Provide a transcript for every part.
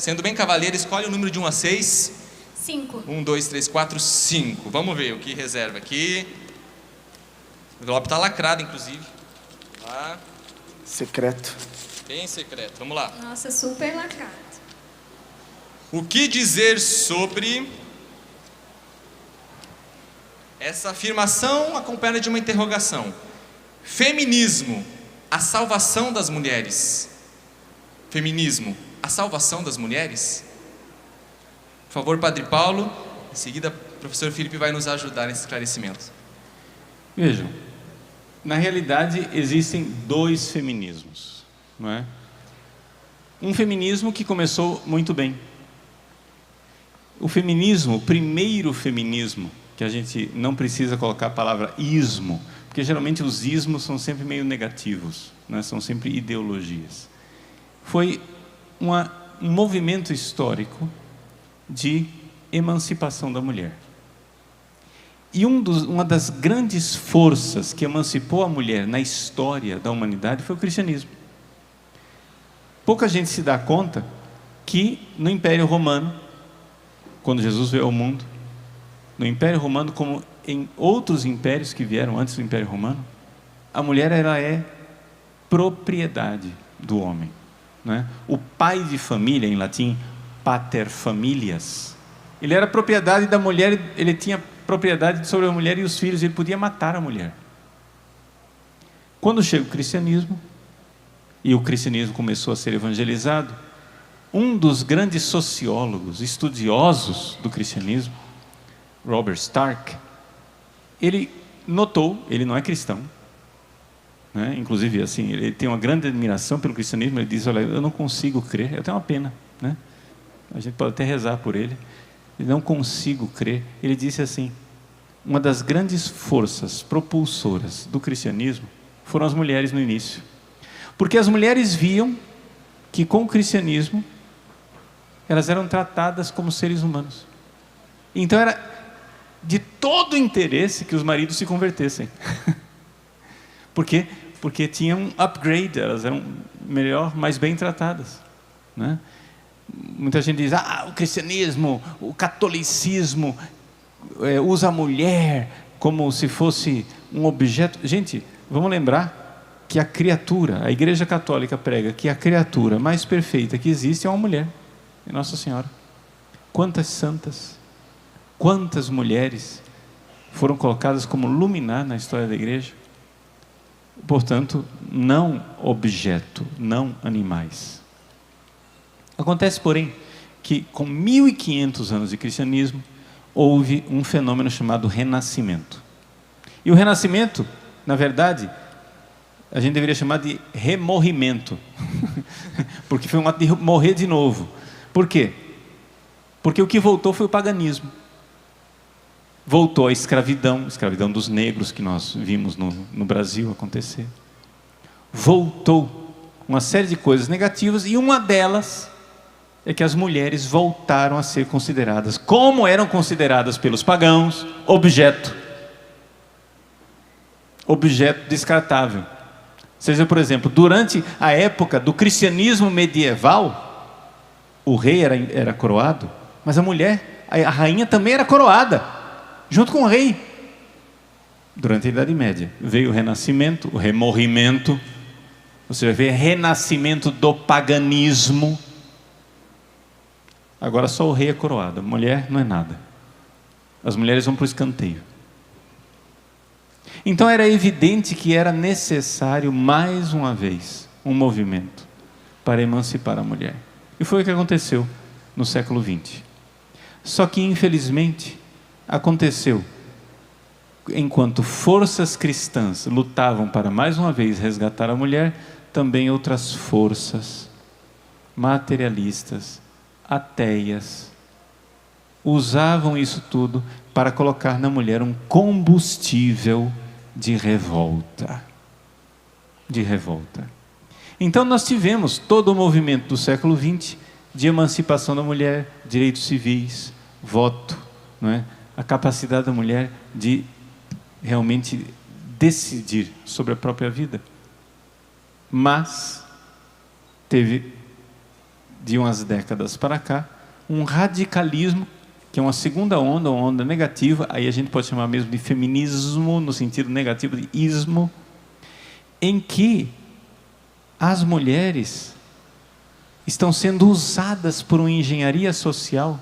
Sendo bem cavalheiro, escolhe o número de 1 a 6. 5. 1, 2, 3, 4, 5. Vamos ver o que reserva aqui. O envelope está lacrado, inclusive. Lá. Secreto. Bem secreto. Vamos lá. Nossa, super lacrado. O que dizer sobre essa afirmação acompanhada de uma interrogação? Feminismo, a salvação das mulheres. Feminismo, a salvação das mulheres? Por favor, Padre Paulo. Em seguida, o professor Felipe vai nos ajudar nesse esclarecimento. Vejam, na realidade existem dois feminismos, não é? Um feminismo que começou muito bem. O feminismo, o primeiro feminismo, que a gente não precisa colocar a palavra ismo, porque geralmente os ismos são sempre meio negativos, né? São sempre ideologias. Foi um movimento histórico de emancipação da mulher. E uma das grandes forças que emancipou a mulher na história da humanidade foi o cristianismo. Pouca gente se dá conta que no Império Romano, quando Jesus veio ao mundo, no Império Romano, como em outros impérios que vieram antes do Império Romano, a mulher ela é propriedade do homem, né? O pai de família, em latim, pater familias, ele era propriedade da mulher, ele tinha propriedade sobre a mulher e os filhos, ele podia matar a mulher. Quando chega o cristianismo, e o cristianismo começou a ser evangelizado, um dos grandes sociólogos, estudiosos do cristianismo, Robert Stark, ele notou, ele não é cristão, né? Inclusive assim, ele tem uma grande admiração pelo cristianismo, ele diz, olha, eu não consigo crer, eu tenho uma pena, né? A gente pode até rezar por ele, eu não consigo crer. Ele disse assim, uma das grandes forças propulsoras do cristianismo foram as mulheres no início, porque as mulheres viam que com o cristianismo elas eram tratadas como seres humanos. Então era de todo interesse que os maridos se convertessem. Por quê? Porque tinham um upgrade, elas eram melhor, mais bem tratadas, né? Muita gente diz, o cristianismo, o catolicismo usa a mulher como se fosse um objeto. Gente, vamos lembrar que a criatura, a Igreja Católica prega que a criatura mais perfeita que existe é uma mulher, é Nossa Senhora. Quantas santas, quantas mulheres foram colocadas como luminar na história da igreja? Portanto, não objeto, não animais. Acontece, porém, que com 1500 anos de cristianismo, houve um fenômeno chamado renascimento. E o renascimento, na verdade, a gente deveria chamar de remorrimento, porque foi um ato de morrer de novo. Por quê? Porque o que voltou foi o paganismo. Voltou a escravidão dos negros que nós vimos no Brasil acontecer. Voltou uma série de coisas negativas, e uma delas é que as mulheres voltaram a ser consideradas, como eram consideradas pelos pagãos, objeto descartável. Seja, por exemplo, durante a época do cristianismo medieval, o rei era coroado, mas a mulher, a rainha também era coroada, junto com o rei. Durante a Idade Média veio o renascimento, o remorrimento, você vai ver renascimento do paganismo. Agora só o rei é coroado, a mulher não é nada. As mulheres vão para o escanteio. Então era evidente que era necessário, mais uma vez, um movimento para emancipar a mulher. E foi o que aconteceu no século XX. Só que, infelizmente, aconteceu enquanto forças cristãs lutavam para, mais uma vez, resgatar a mulher, também outras forças materialistas, ateias, usavam isso tudo para colocar na mulher um combustível de revolta. Então nós tivemos todo o movimento do século XX de emancipação da mulher, direitos civis, voto, não é? A capacidade da mulher de realmente decidir sobre a própria vida. Mas teve de umas décadas para cá, um radicalismo, que é uma segunda onda, uma onda negativa, aí a gente pode chamar mesmo de feminismo, no sentido negativo de ismo, em que as mulheres estão sendo usadas por uma engenharia social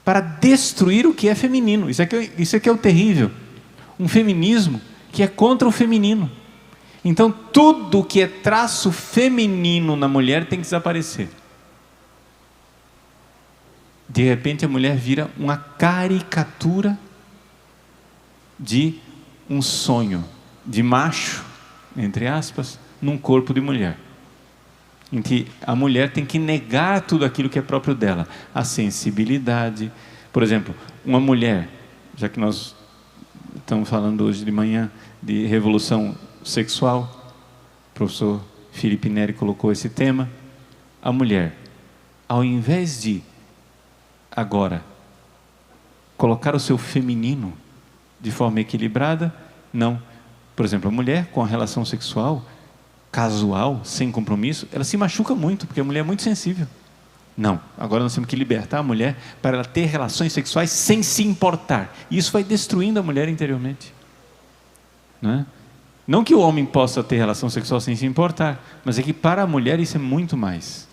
para destruir o que é feminino. Isso aqui é o terrível. Um feminismo que é contra o feminino. Então, tudo que é traço feminino na mulher tem que desaparecer. De repente, a mulher vira uma caricatura de um sonho de macho, entre aspas, num corpo de mulher. Em que a mulher tem que negar tudo aquilo que é próprio dela. A sensibilidade. Por exemplo, uma mulher, já que nós estamos falando hoje de manhã de revolução sexual, o professor Felipe Neri colocou esse tema. A mulher, ao invés de agora colocar o seu feminino de forma equilibrada, não. Por exemplo, a mulher com a relação sexual casual, sem compromisso, ela se machuca muito, porque a mulher é muito sensível. Não, agora nós temos que libertar a mulher para ela ter relações sexuais sem se importar. E isso vai destruindo a mulher interiormente. Não é? Não que o homem possa ter relação sexual sem se importar, mas é que para a mulher isso é muito mais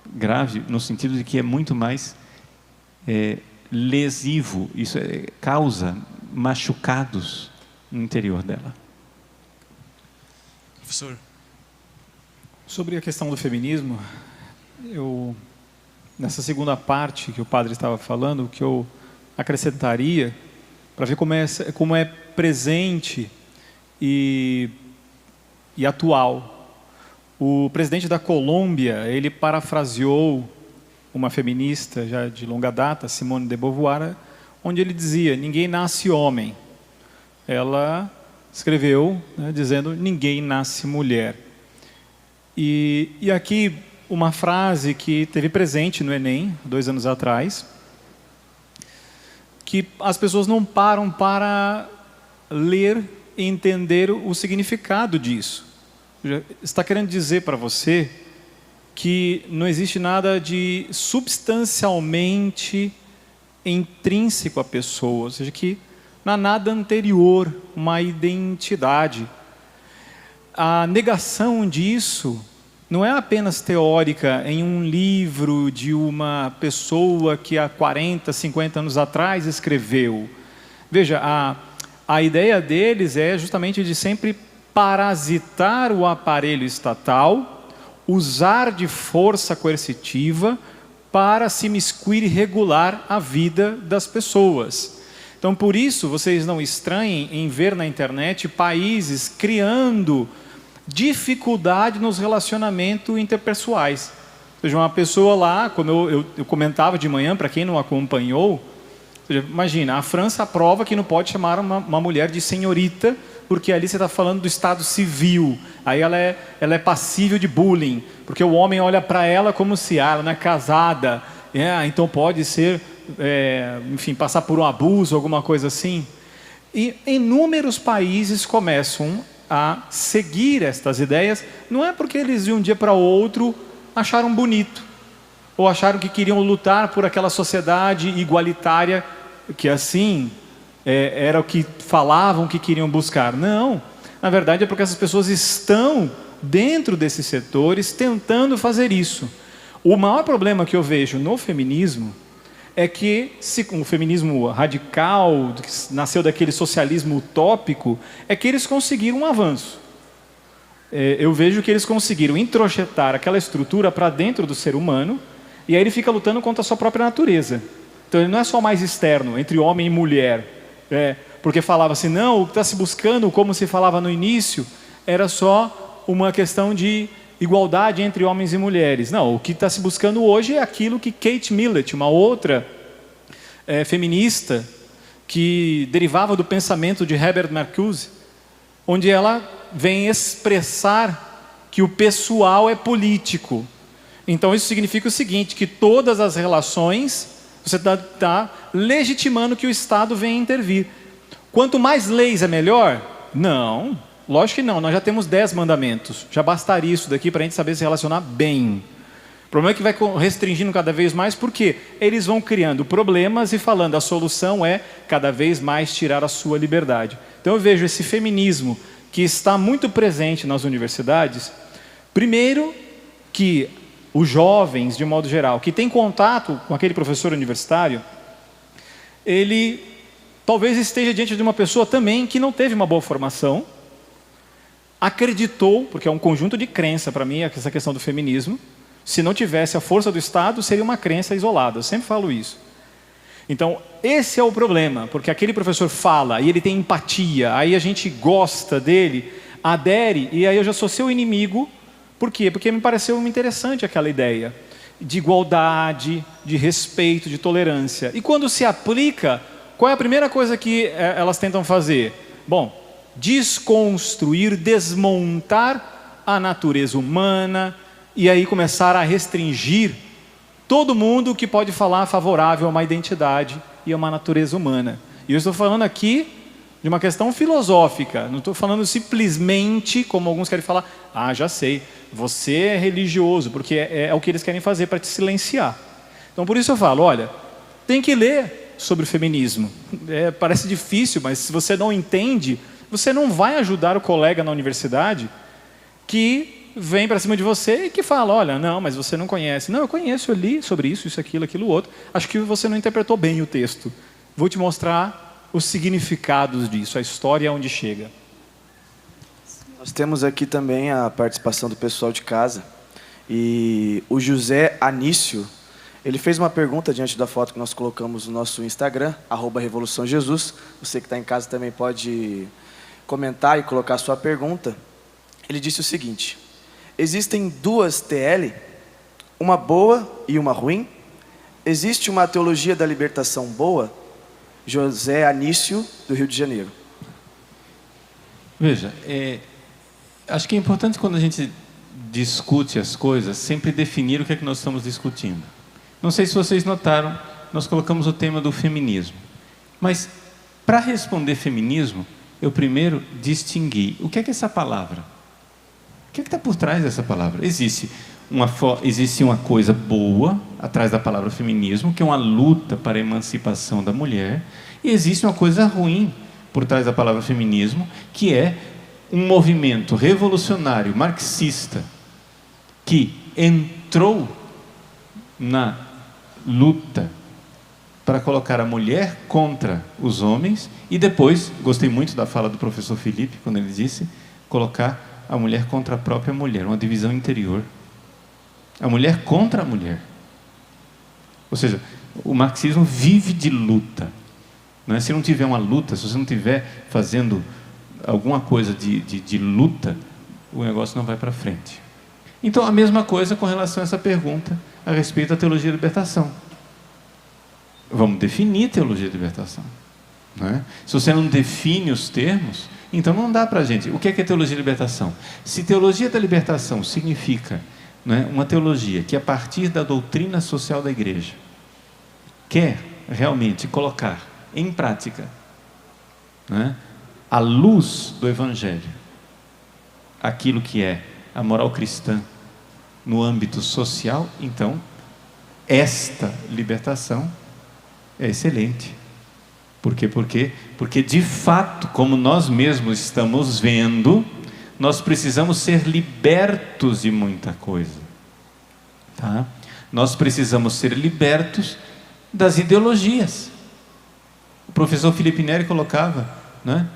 grave, no sentido de que é muito mais lesivo. Isso causa machucados no interior dela. Professor. Sobre a questão do feminismo, nessa segunda parte que o padre estava falando, o que eu acrescentaria, para ver como é presente e atual. O presidente da Colômbia, ele parafraseou uma feminista já de longa data, Simone de Beauvoir, onde ele dizia: ninguém nasce homem. Ela escreveu, né, dizendo: ninguém nasce mulher. E aqui uma frase que teve presente no Enem, 2 anos atrás, que as pessoas não param para ler e entender o significado disso. Está querendo dizer para você que não existe nada de substancialmente intrínseco à pessoa, ou seja, que não há nada anterior, uma identidade. A negação disso não é apenas teórica em um livro de uma pessoa que há 40, 50 anos atrás escreveu. Veja, a ideia deles é justamente de sempre parasitar o aparelho estatal, usar de força coercitiva para se imiscuir e regular a vida das pessoas. Então, por isso, vocês não estranhem em ver na internet países criando dificuldade nos relacionamentos interpessoais. Ou seja, uma pessoa lá, como eu comentava de manhã, para quem não acompanhou, ou seja, imagina, a França aprova que não pode chamar uma mulher de senhorita, porque ali você está falando do estado civil, aí ela é passível de bullying, porque o homem olha para ela como se ela não é casada, então pode ser, enfim, passar por um abuso, alguma coisa assim. E inúmeros países começam a seguir estas ideias, não é porque eles de um dia para o outro acharam bonito, ou acharam que queriam lutar por aquela sociedade igualitária, que assim era o que falavam que queriam buscar. Não, na verdade é porque essas pessoas estão dentro desses setores tentando fazer isso. O maior problema que eu vejo no feminismo é que o feminismo radical, que nasceu daquele socialismo utópico, é que eles conseguiram um avanço. Eu vejo que eles conseguiram introjetar aquela estrutura para dentro do ser humano, e aí ele fica lutando contra a sua própria natureza. Então ele não é só mais externo, entre homem e mulher, porque falava assim, não, o que está se buscando, como se falava no início, era só uma questão de igualdade entre homens e mulheres. Não, o que está se buscando hoje é aquilo que Kate Millett, uma outra feminista, que derivava do pensamento de Herbert Marcuse, onde ela vem expressar que o pessoal é político. Então isso significa o seguinte, que todas as relações, você está legitimando que o Estado venha intervir. Quanto mais leis é melhor? Não, lógico que não, nós já temos 10 mandamentos, já bastaria isso daqui para a gente saber se relacionar bem. O problema é que vai restringindo cada vez mais, porque eles vão criando problemas e falando a solução é cada vez mais tirar a sua liberdade. Então eu vejo esse feminismo que está muito presente nas universidades. Primeiro, que os jovens, de modo geral, que têm contato com aquele professor universitário, ele talvez esteja diante de uma pessoa também que não teve uma boa formação, acreditou, porque é um conjunto de crença para mim, essa questão do feminismo. Se não tivesse a força do Estado, seria uma crença isolada. Eu sempre falo isso. Então, esse é o problema, porque aquele professor fala e ele tem empatia, aí a gente gosta dele, adere, e aí eu já sou seu inimigo. Por quê? Porque me pareceu interessante aquela ideia de igualdade, de respeito, de tolerância. E quando se aplica, qual é a primeira coisa que elas tentam fazer? Bom, desconstruir, desmontar a natureza humana, e aí começar a restringir todo mundo que pode falar favorável a uma identidade e a uma natureza humana. E eu estou falando aqui de uma questão filosófica, não estou falando simplesmente, como alguns querem falar, já sei, você é religioso, porque é o que eles querem fazer para te silenciar. Então por isso eu falo, olha, tem que ler sobre o feminismo. Parece difícil, mas se você não entende, você não vai ajudar o colega na universidade que vem para cima de você e que fala, olha, não, mas você não conhece. Não, eu conheço, eu li sobre isso, aquilo, outro. Acho que você não interpretou bem o texto. Vou te mostrar os significados disso, a história onde chega. Nós temos aqui também a participação do pessoal de casa. E o José Anício, ele fez uma pergunta diante da foto que nós colocamos no nosso Instagram, @RevoluçãoJesus. Você que está em casa também pode comentar e colocar a sua pergunta. Ele disse o seguinte: existem duas TL, uma boa e uma ruim? Existe uma teologia da libertação boa? José Anício, do Rio de Janeiro. Veja, acho que é importante quando a gente discute as coisas, sempre definir o que é que nós estamos discutindo. Não sei se vocês notaram, nós colocamos o tema do feminismo. Mas, para responder feminismo, eu primeiro distingui o que é essa palavra. O que está por trás dessa palavra? Existe uma coisa boa atrás da palavra feminismo, que é uma luta para a emancipação da mulher, e existe uma coisa ruim por trás da palavra feminismo, que é um movimento revolucionário marxista que entrou na luta para colocar a mulher contra os homens e depois, gostei muito da fala do professor Felipe, quando ele disse, colocar a mulher contra a própria mulher, uma divisão interior. A mulher contra a mulher. Ou seja, o marxismo vive de luta. Não é? Se não tiver uma luta, se você não estiver fazendo alguma coisa de luta, o negócio não vai para frente. Então, a mesma coisa com relação a essa pergunta a respeito da teologia da libertação. Vamos definir teologia da libertação. Não é? Se você não define os termos, então não dá para a gente. O que é teologia da libertação? Se teologia da libertação significa, não é, uma teologia que a partir da doutrina social da igreja quer realmente colocar em prática, não é, à luz do evangelho aquilo que é a moral cristã no âmbito social, então esta libertação é excelente. Por quê? Porque de fato, como nós mesmos estamos vendo, nós precisamos ser libertos de muita coisa. Tá? Nós precisamos ser libertos das ideologias. O professor Felipe Neri colocava, né,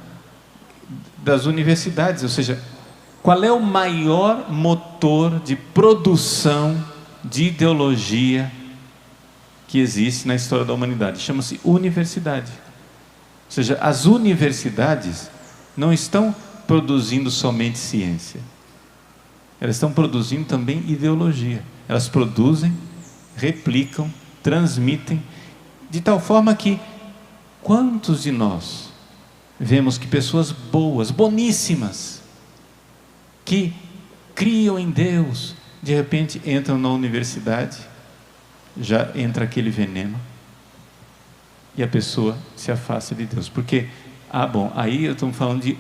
das universidades, ou seja, qual é o maior motor de produção de ideologia que existe na história da humanidade? Chama-se universidade. Ou seja, as universidades não estão produzindo somente ciência. Elas estão produzindo também ideologia. Elas produzem, replicam, transmitem, de tal forma que quantos de nós vemos que pessoas boas, boníssimas, que criam em Deus, de repente entram na universidade, já entra aquele veneno, e a pessoa se afasta de Deus. Porque, aí eu estou falando de,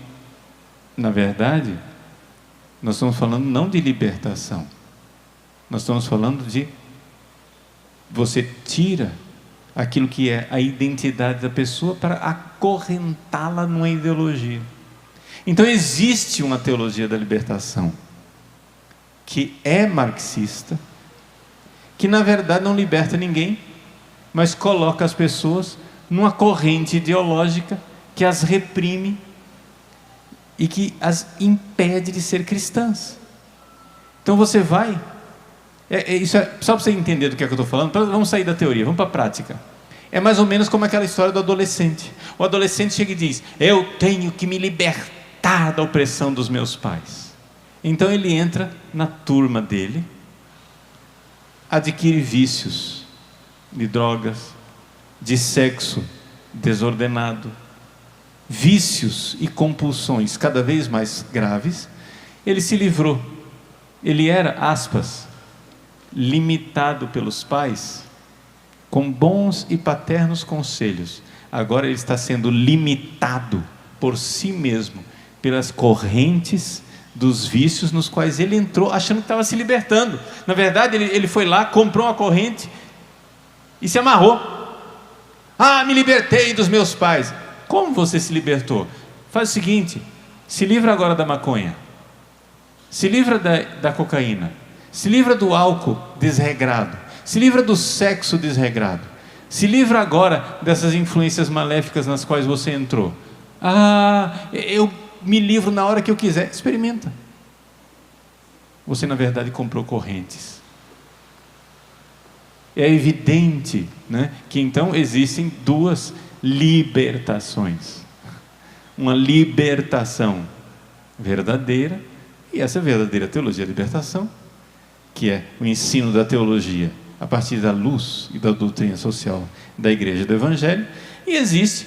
na verdade, nós estamos falando não de libertação, Nós estamos falando de você tira aquilo que é a identidade da pessoa para acorrentá-la numa ideologia. Então existe uma teologia da libertação que é marxista, que na verdade não liberta ninguém, mas coloca as pessoas numa corrente ideológica que as reprime e que as impede de ser cristãs. Então você vai... só para você entender do que é que eu estou falando, vamos sair da teoria, vamos para a prática. É mais ou menos como aquela história do adolescente. O adolescente chega e diz: eu tenho que me libertar da opressão dos meus pais. Então ele entra na turma dele, adquire vícios de drogas, de sexo desordenado, vícios e compulsões cada vez mais graves. Ele se livrou. Ele era, aspas, limitado pelos pais com bons e paternos conselhos. Agora ele está sendo limitado por si mesmo, pelas correntes dos vícios nos quais ele entrou achando que estava se libertando. Na verdade ele foi lá, comprou uma corrente e se amarrou. Me libertei dos meus pais. Como você se libertou? Faz o seguinte: se livra agora da maconha, se livra da cocaína, se livra do álcool desregrado, se livra do sexo desregrado, se livra agora dessas influências maléficas nas quais você entrou. Eu me livro na hora que eu quiser. Experimenta. Você na verdade comprou correntes. É evidente, né, que então existem duas libertações. Uma libertação verdadeira, e essa verdadeira teologia da libertação, que é o ensino da teologia a partir da luz e da doutrina social da Igreja do Evangelho, e existe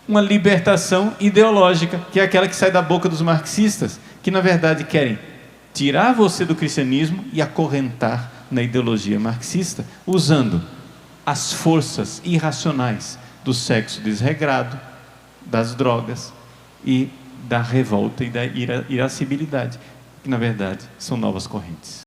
uma libertação ideológica, que é aquela que sai da boca dos marxistas, que na verdade querem tirar você do cristianismo e acorrentar na ideologia marxista, usando as forças irracionais do sexo desregrado, das drogas e da revolta e da irascibilidade, que na verdade são novas correntes.